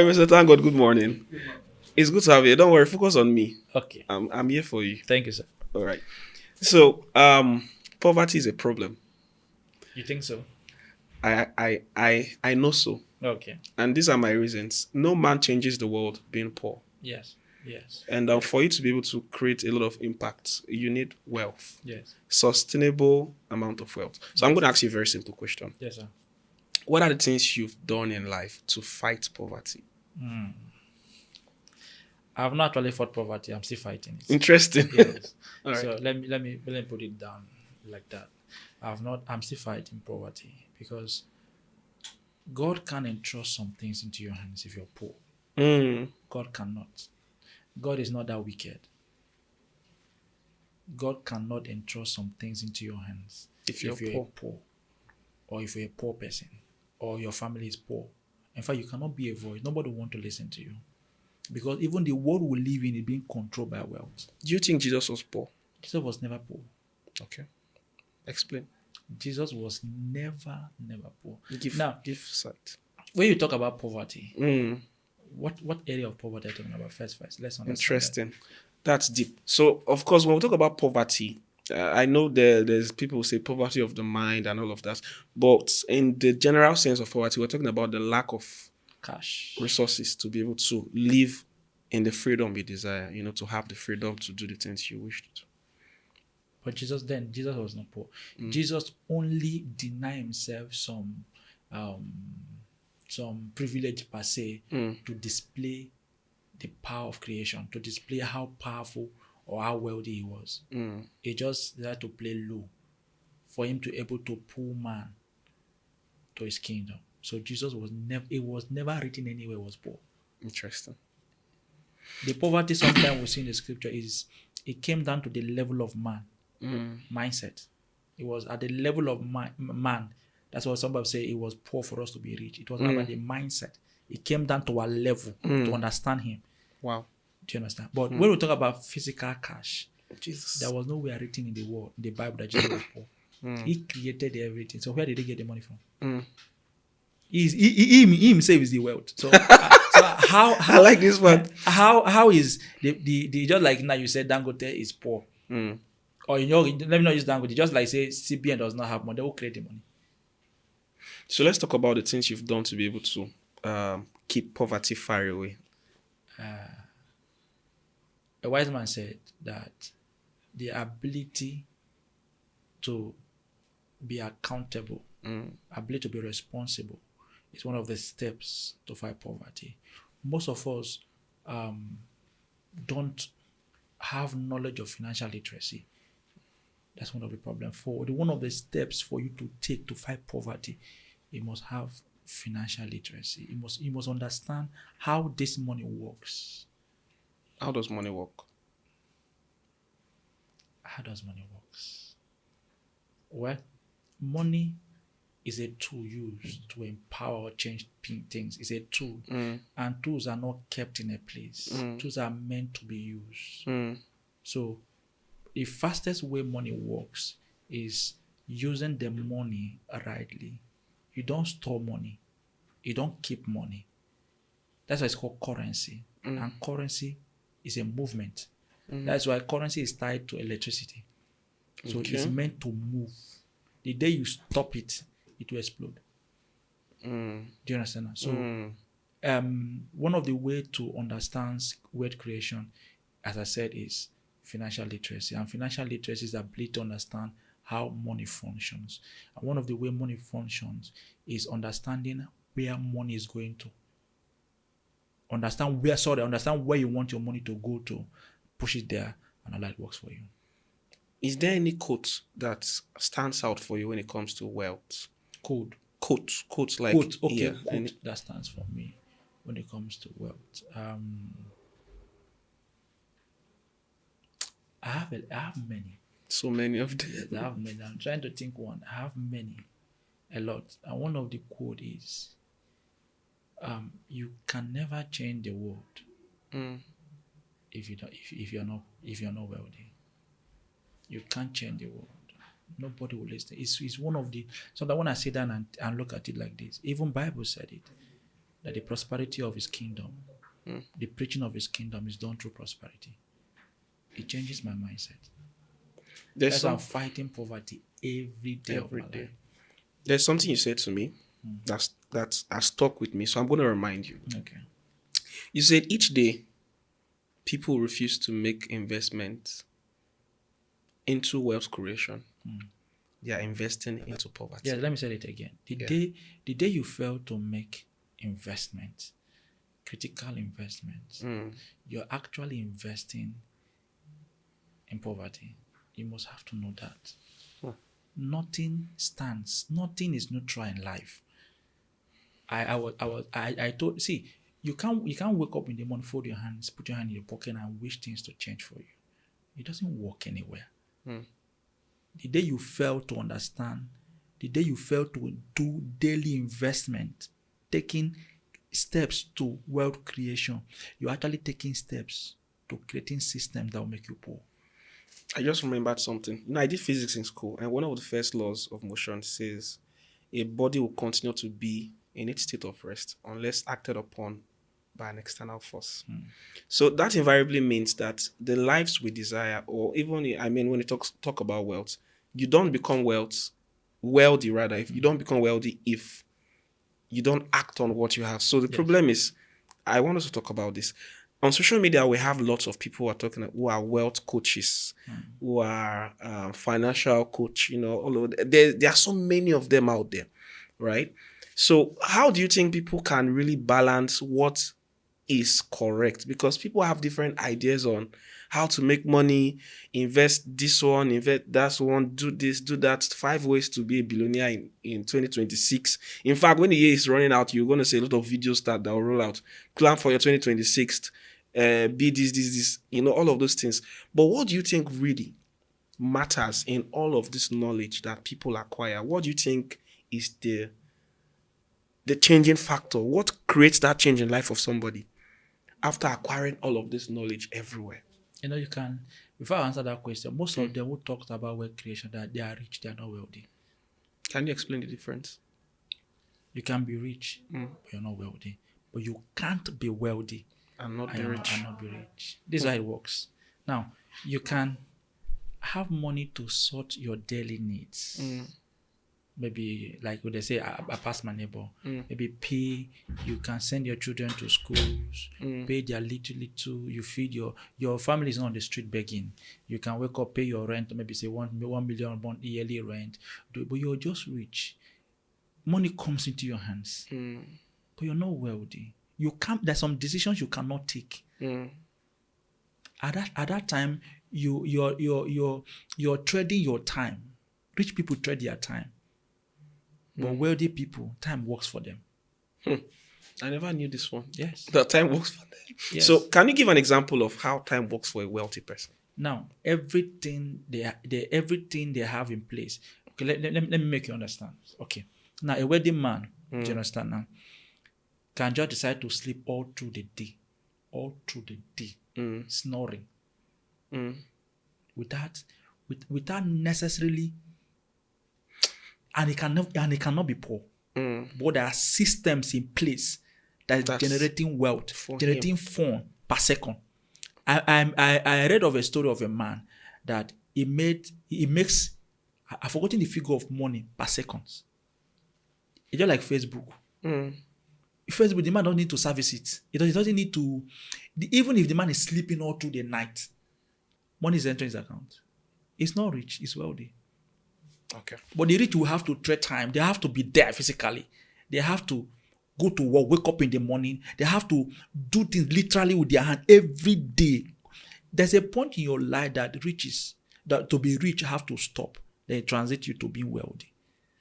right, Mr. Thank God, good morning. It's good to have you. Don't worry, focus on me. Okay. I'm here for you. Thank you, sir. All right. So, poverty is a problem. You think so? I know so. Okay. And these are my reasons. No man changes the world being poor. Yes. Yes. And for you to be able to create a lot of impact, you need wealth, Yes. sustainable amount of wealth. So I'm going to ask you a very simple question. Yes, sir. What are the things you've done in life to fight poverty? I've not actually fought poverty. I'm still fighting it. Interesting. Yes. All right. So let me put it down like that. I'm still fighting poverty because God can't entrust some things into your hands if you're poor. God cannot. God is not that wicked. God cannot entrust some things into your hands If you're poor. or if you're a poor person, or your family is poor. In fact, you cannot be a voice. Nobody will want to listen to you. Because even the world we live in is being controlled by wealth. Do you think Jesus was poor? Jesus was never poor. Okay. Explain. Jesus was never poor. Give sight. When you talk about poverty, Mm. what area of poverty are you talking about? First, let's understand. Interesting. That's deep. So, of course, when we talk about poverty, I know there's people who say poverty of the mind and all of that. But in the general sense of poverty, we're talking about the lack of Cash. resources to be able to live in the freedom you desire, to have the freedom to do the things you wish to. But Jesus was not poor. Jesus only denied himself some privilege per se to display the power of creation, to display how powerful or how wealthy he was. He just had to play low for him to able to pull man to his kingdom. So Jesus was never written anywhere was poor. Interesting. The poverty sometimes we see in the scripture is it came down to the level of man mindset. It was at the level of man. That's what somebody say it was poor for us to be rich. It was not about the mindset. It came down to our level to understand him. Wow. Do you understand? But when we talk about physical cash, Jesus. there was nowhere written in the Bible that Jesus was poor. He created everything. So where did he get the money from? He himself is the wealth. So how I like this one. How is the just like now you said Dangote is poor. Or let me not use Dangote. Just like say CBN does not have money, they will create the money. So let's talk about the things you've done to be able to keep poverty far away. A wise man said that the ability to be accountable, ability to be responsible, is one of the steps to fight poverty. Most of us don't have knowledge of financial literacy. That's one of the problems. One of the steps for you to take to fight poverty, you must have financial literacy. You must understand how this money works. How does money work? How does money work? Well, money is a tool used to empower or change things. It's a tool. And tools are not kept in a place. Tools are meant to be used. So the fastest way money works is using the money rightly. You don't store money. You don't keep money. That's why it's called currency. And currency is a movement. That's why currency is tied to electricity. So it's meant to move. The day you stop it, it will explode. Do you understand that? So one of the ways to understand wealth creation, as I said, is financial literacy. And financial literacy is the ability to understand how money functions. And one of the way money functions is understanding where money is going to. Understand where you want your money to go to, push it there, and allow it works for you. Is there any quote that stands out for you when it comes to wealth? Quote Like quote. Okay, yeah, quote that stands for me when it comes to wealth. I have many. So many of them. I have many. I'm trying to think one. I have many, a lot. And one of the quote is, "You can never change the world if you're not wealthy. You can't change the world. Nobody will listen." It's one of the. So that when I sit down and look at it like this, even Bible said it. that the prosperity of his kingdom, the preaching of his kingdom is done through prosperity. It changes my mindset. There's That's why I'm some, fighting poverty every day of every my day. life. There's something you said to me that has stuck with me. So I'm going to remind you. Okay. You said each day people refuse to make investments into wealth creation. They are investing into poverty. Yeah, let me say it again. Yeah. The day you fail to make investment, critical investments, you're actually investing in poverty. You must have to know that. Nothing stands. Nothing is neutral in life. I told, see, you can't wake up in the morning, fold your hands, put your hand in your pocket and wish things to change for you. It doesn't work anywhere. The day you fail to understand, the day you fail to do daily investment, taking steps to wealth creation, you're actually taking steps to creating systems that will make you poor. I just remembered something. I did physics in school, and one of the first laws of motion says a body will continue to be in its state of rest unless acted upon by an external force. So that invariably means that the lives we desire, or even when you talk about wealth, you don't become wealthy rather, if you don't become wealthy if you don't act on what you have. So the problem is, I want us to talk about this. On social media, we have lots of people who are wealth coaches, who are financial coach. All of there are so many of them out there, right? So how do you think people can really balance what is correct? Because people have different ideas on how to make money, invest this one, invest that one, do this, do that. 5 ways to be a billionaire in 2026. In fact, when the year is running out, you're going to see a lot of videos that will roll out. Plan for your 2026. Be this, all of those things. But what do you think really matters in all of this knowledge that people acquire? What do you think is the changing factor? What creates that change in life of somebody after acquiring all of this knowledge everywhere? You can, before I answer that question, most of them who talked about wealth creation, that they are rich, they are not wealthy. Can you explain the difference? You can be rich, but you're not wealthy. But you can't be wealthy and not be rich. This is how it works. Now, you can have money to sort your daily needs. Maybe, like what they say, I pass my neighbor. Maybe pay, you can send your children to schools, pay their little, you feed your family is not on the street begging. You can wake up, pay your rent, maybe say 1 million yearly rent, but you're just rich. Money comes into your hands, but you're not wealthy. You can't. There's some decisions you cannot take. At that time, you're trading your time. Rich people trade their time, but wealthy people, time works for them. I never knew this one. Yes, the time works for them. Yes. So, can you give an example of how time works for a wealthy person? Now, everything they have in place. Okay, let me make you understand. Okay, now a wealthy man, do you understand now? Can just decide to sleep all through the day, snoring, without necessarily, and he cannot be poor. But there are systems in place that's generating wealth, generating fun per second. I read of a story of a man that he makes, I've forgotten the figure of money per second. It's just like Facebook. Facebook, the man doesn't need to service it. He doesn't need to, even if the man is sleeping all through the night, money is entering his account. He's not rich, he's wealthy. Okay. But the rich will have to trade time. They have to be there physically. They have to go to work, wake up in the morning. They have to do things literally with their hand every day. There's a point in your life that to be rich, you have to stop. They transit you to being wealthy.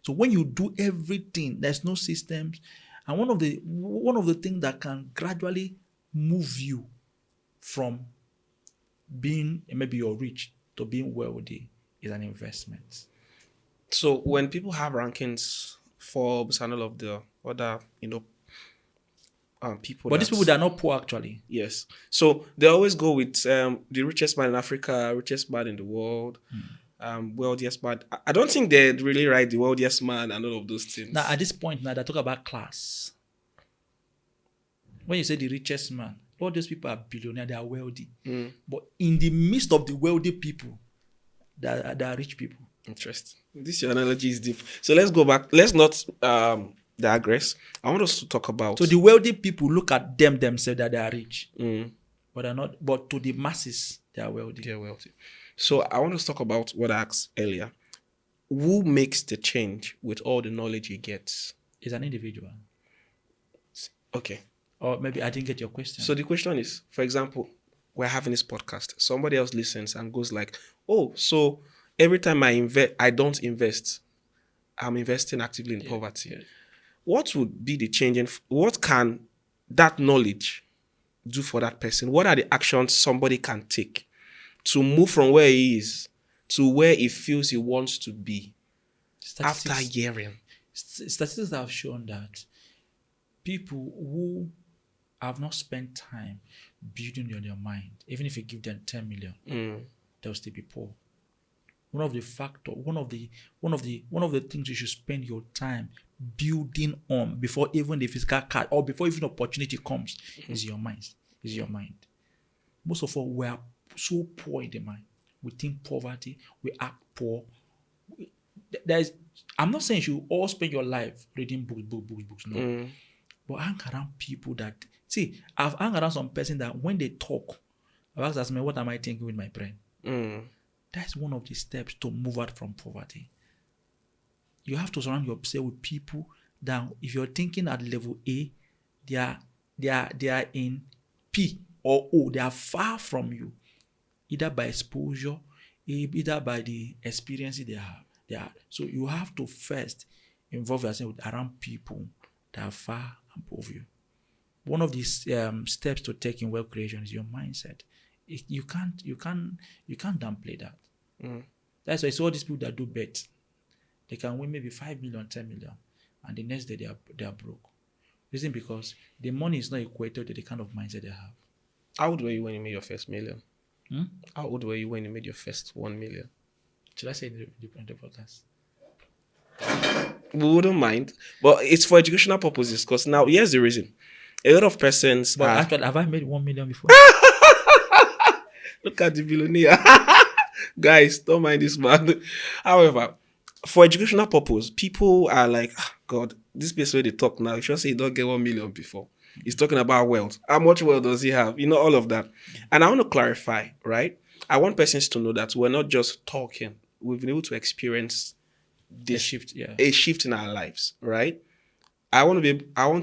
So when you do everything, there's no systems. And one of the things that can gradually move you from being maybe you're rich to being wealthy is an investment. So when people have rankings, Forbes and all of the other, people. But these people, they're not poor actually. Yes. So they always go with the richest man in Africa, richest man in the world, wealthiest man. I don't think they really write the wealthiest man and all of those things. Now, at this point, now they talk about class. when you say the richest man, all those people are billionaires, they are wealthy. But in the midst of the wealthy people, there are rich people. Interesting. This your analogy is deep. So let's go back. Let's not digress. I want us to talk about. So the wealthy people look at them themselves that they are rich, but are not. But to the masses, they are wealthy. They're wealthy. So I want us to talk about what I asked earlier. Who makes the change with all the knowledge he gets? It's an individual. Okay. Or maybe I didn't get your question. So the question is, for example, we're having this podcast. Somebody else listens and goes like, "Oh, so every time I don't invest. I'm investing actively in poverty." Yeah. What would be the change what can that knowledge do for that person? What are the actions somebody can take to move from where he is to where he feels he wants to be after hearing? Statistics have shown that people who have not spent time building on their mind, even if you give them 10 million, they'll still be poor. One of the things you should spend your time building on before even the physical card or before even opportunity comes is your mind. Is your mind. Most of us we are so poor in the mind. We think poverty. We act poor. I'm not saying you all spend your life reading books. No, but hang around people that see. I've hung around some person that when they talk, I've asked me, what am I thinking with my brain? That's one of the steps to move out from poverty. You have to surround yourself with people that, if you're thinking at level A, they are in P or O. They are far from you, either by exposure, either by the experiences they have. So you have to first involve yourself around people that are far above you. One of these steps to take in wealth creation is your mindset. You can't downplay that. That's why I saw all these people that do bets. They can win maybe 5 million, 10 million, and the next day they are broke. Reason because the money is not equated to the kind of mindset they have. How old were you when you made your first million? How old were you when you made your first 1 million? Should I say in the podcast? We wouldn't mind, but it's for educational purposes. Because now, here's the reason: a lot of persons. But actually, have I made 1 million before? Look at the billionaire. Guys, don't mind this man. However, for educational purpose, people are like, God, this place where they talk now, you should say he don't get 1 million before. He's talking about wealth. How much wealth does he have? You know, all of that. And I want to clarify, right? I want persons to know that we're not just talking. We've been able to experience this a shift in our lives, right? I want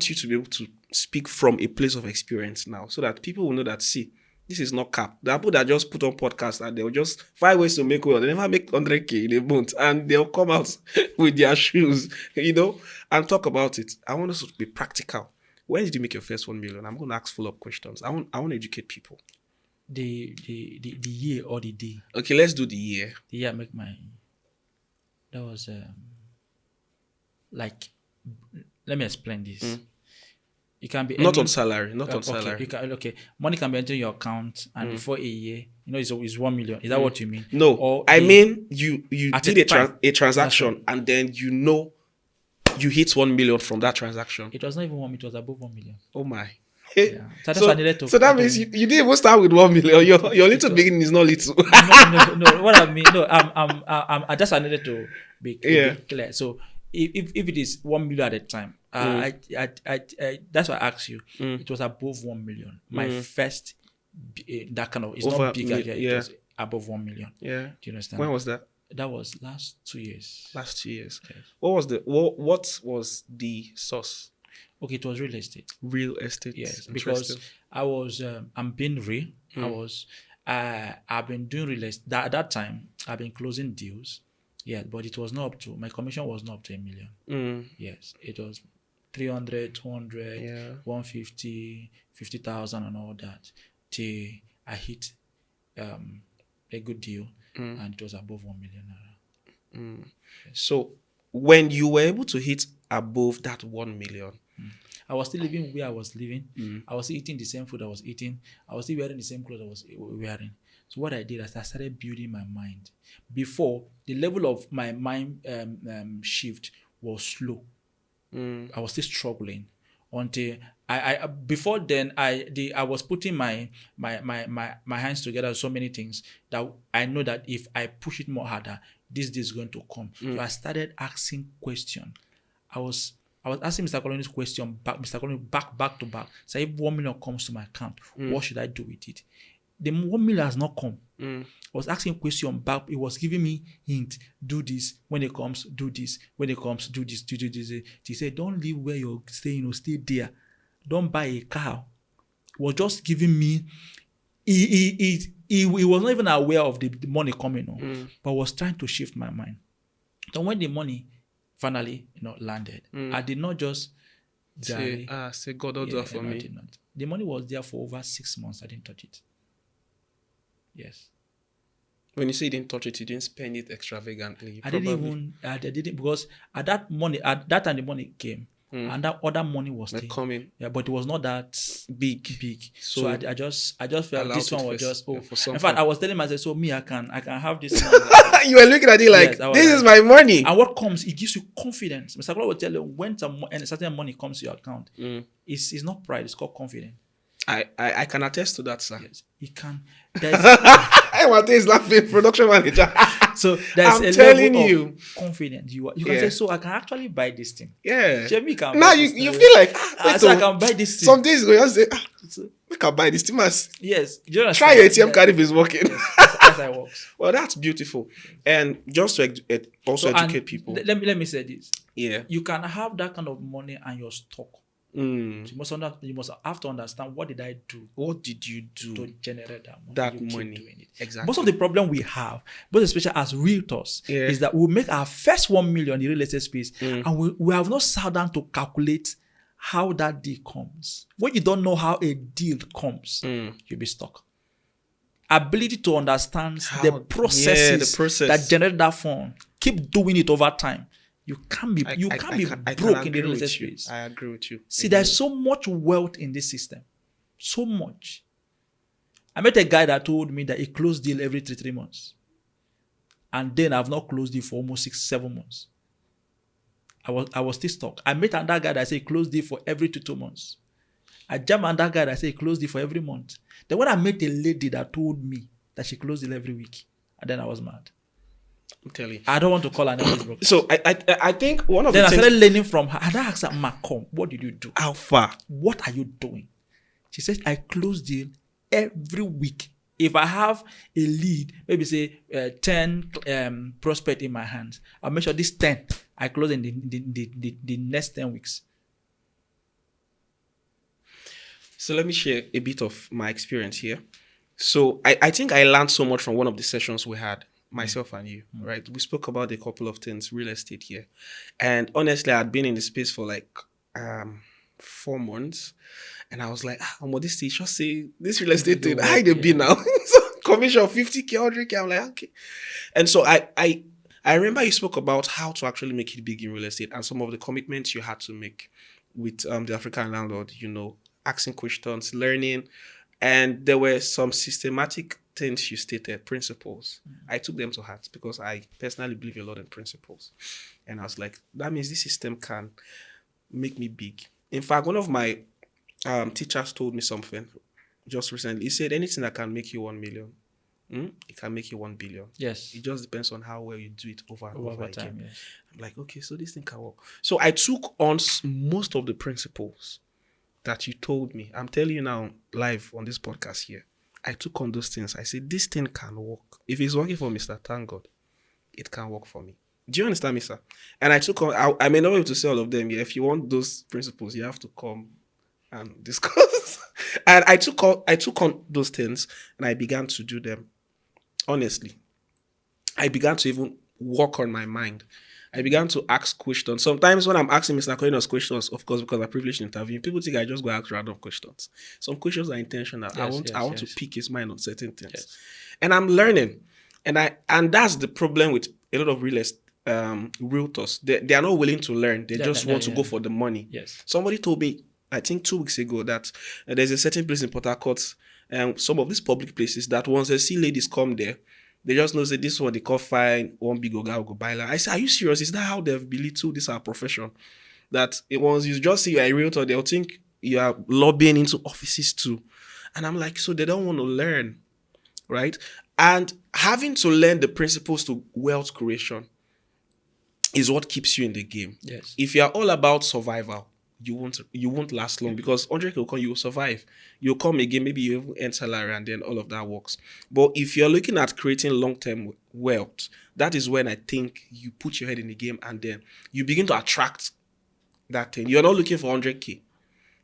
you to be able to speak from a place of experience now, so that people will know that, see, this is not cap. The people that just put on podcasts and they'll just 5 ways to make wealth. They never make 100K in a month, and they'll come out with their shoes, and talk about it. I want us to be practical. When did you make your first 1 million? I'm going to ask follow-up questions. I want to educate people. The year or the day? Okay, let's do the year. The year I make that was let me explain this. It can be not on salary. Salary. Money can be entering your account, and before a year, it's 1 million. Is that what you mean? No, or I mean you did a transaction, and then you hit 1 million from that transaction. It was not even 1 million. It was above 1 million. Oh my. Yeah. So that means you didn't even start with 1 million. Your little beginning is not little. no. What I mean, I just needed to be clear. So if it is 1 million at a time, I that's why I asked you. It was above 1 million. My first that kind of, it's not bigger. It was above 1 million. Yeah. Do you understand? When was that? That was last 2 years. Last 2 years. Yes. What was the source? Okay, it was real estate. Real estate. Yes, because I was I'm being real. I've been doing real estate. At that time, I've been closing deals. Yeah, but it was not up to, my commission was not up to 1 million. Yes, it was 300, 200, 150, 50,000 and all that. Till I hit a good deal, and it was above 1 million naira. Yes. So when you were able to hit above that 1 million, I was still living where I was living. I was eating the same food I was eating. I was still wearing the same clothes I was wearing. So what I did is I started building my mind. Before, the level of my mind shift was slow. I was still struggling until I before then I was putting my hands together so many things that I know that if I push it more harder, this is going to come. So I started asking question. I was asking Mr. Coloni's question back, Mr. Colony back to back. So if 1 million comes to my account, what should I do with it? The 1 million has not come. I was asking question back. It was giving me hint. Do this when it comes. Do this when it comes. Do this. Do this. He said, "Don't live where you're staying. Stay there. Don't buy a car." He was just giving me. He was not even aware of the money coming, but was trying to shift my mind. So when the money finally, landed, I did not just say God don't do that for me. I did not. The money was there for over 6 months. I didn't touch it. Yes. When you say you didn't touch it, you didn't spend it extravagantly. I didn't because at that time the money came. And that other money was still coming. Yeah, but it was not that big. So I just felt this one was just in fact, I was telling myself, so me I can have this money. You were looking at it like, yes, this is my money. And what comes, it gives you confidence. Mr. Kola will tell you when a certain money comes to your account, it's not pride, it's called confidence. I can attest to that, sir. Yes, you can. I'm laughing, production manager. So there's a level of confidence. You can say, so I can actually buy this thing. Yeah. Jeremy can now you feel like, so I can buy this thing. Some days ago, you say, we can buy this thing. Yes. Try your ATM card if it's working. Yes, that's how it works. Well, that's beautiful. And just to also educate people. Let me say this. Yeah. You can have that kind of money and your stock. So you must have to understand, what did I do? What did you do to generate that money? That money. Doing it. Exactly. Most of the problem we have, both especially as realtors, is that we make our first 1 million in the real estate space, and we have not sat down to calculate how that deal comes. When you don't know how a deal comes, you'll be stuck. Ability to understand the processes that generate that fund, keep doing it over time. You can't be broke in the real estate space. I agree with you. See, there's so much wealth in this system. So much. I met a guy that told me that he closed deal every 3 months. And then I've not closed deal for almost 6-7 months. I was still stuck. I met another guy that said he closed deal for every 2 months. I jammed another guy that said he closed deal for every month. Then when I met a lady that told me that she closed deal every week, and then I was mad. I'm telling you. I don't want to call her name. So I think one of then the things... Then I started learning from her. And I asked her, Macom, what did you do? How far? What are you doing? She said, I close deal every week. If I have a lead, maybe say 10 prospect in my hands, I'll make sure this 10, I close in the next 10 weeks. So let me share a bit of my experience here. So I think I learned so much from one of the sessions we had. Myself and you, right? We spoke about a couple of things, real estate here. And honestly, I had been in the space for like 4 months. And I was like, this thing, just say, this real estate thing, how they be now? So commission 50K, 100K. I'm like, okay. And so I remember you spoke about how to actually make it big in real estate and some of the commitments you had to make with the African landlord, asking questions, learning. And there were some systematic things you stated, principles. I took them to heart because I personally believe a lot in principles. And I was like, that means this system can make me big. In fact, one of my teachers told me something just recently. He said, anything that can make you 1 million, it can make you 1 billion. Yes. It just depends on how well you do it over and over time, again. yes. I'm like, okay, so this thing can work. So I took on most of the principles that you told me. I'm telling you now live on this podcast here. I took on those things. I said, this thing can work. If it's working for Mr. Thank God, it can work for me. Do you understand me, sir? And I took on, I may not be able to say all of them. Yeah, if you want those principles, you have to come and discuss. And I took on those things and I began to do them. Honestly, I began to even work on my mind. I began to ask questions. Sometimes when I'm asking Mr. Colinos questions, of course, because I'm privileged in interviewing, people think I just go ask random questions. Some questions are intentional. Yes, I want to pick his mind on certain things. Yes. And I'm learning. And that's the problem with a lot of realtors. They are not willing to learn. They just want to go for the money. Yes. Somebody told me, I think 2 weeks ago, that there's a certain place in Port Harcourt, and some of these public places that once they see ladies come there, they just know that this is what they call fine, one big guy will go buy land. I said, are you serious? Is that how they've belittled this our profession? That once you just see you're a realtor, they'll think you are lobbying into offices too. And I'm like, so they don't want to learn, right? And having to learn the principles to wealth creation is what keeps you in the game. Yes. If you're all about survival, you won't last long, because 100K will come, you will survive. You'll come again, maybe you even earn salary, and then all of that works. But if you're looking at creating long-term wealth, that is when I think you put your head in the game, and then you begin to attract that thing. You're not looking for 100K.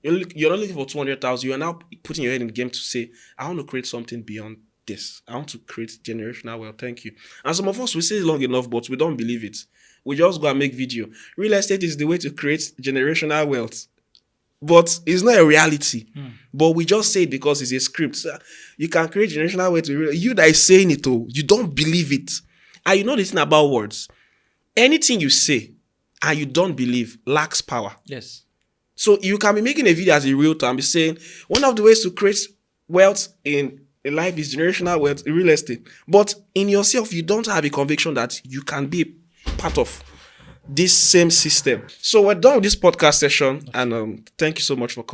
You're not looking for 200,000. You are now putting your head in the game to say, I want to create something beyond this. I want to create generational wealth. Thank you. And some of us, we say it long enough, but we don't believe it. We just go and make video. Real estate is the way to create generational wealth. But it's not a reality. But we just say it because it's a script. So you can create generational wealth. You that is saying it, you don't believe it. And you know this thing about words. Anything you say and you don't believe lacks power. Yes. So you can be making a video as a realtor and be saying, one of the ways to create wealth in life is generational wealth in real estate. But in yourself, you don't have a conviction that you can be part of this same system. So we're done with this podcast session, and thank you so much for coming.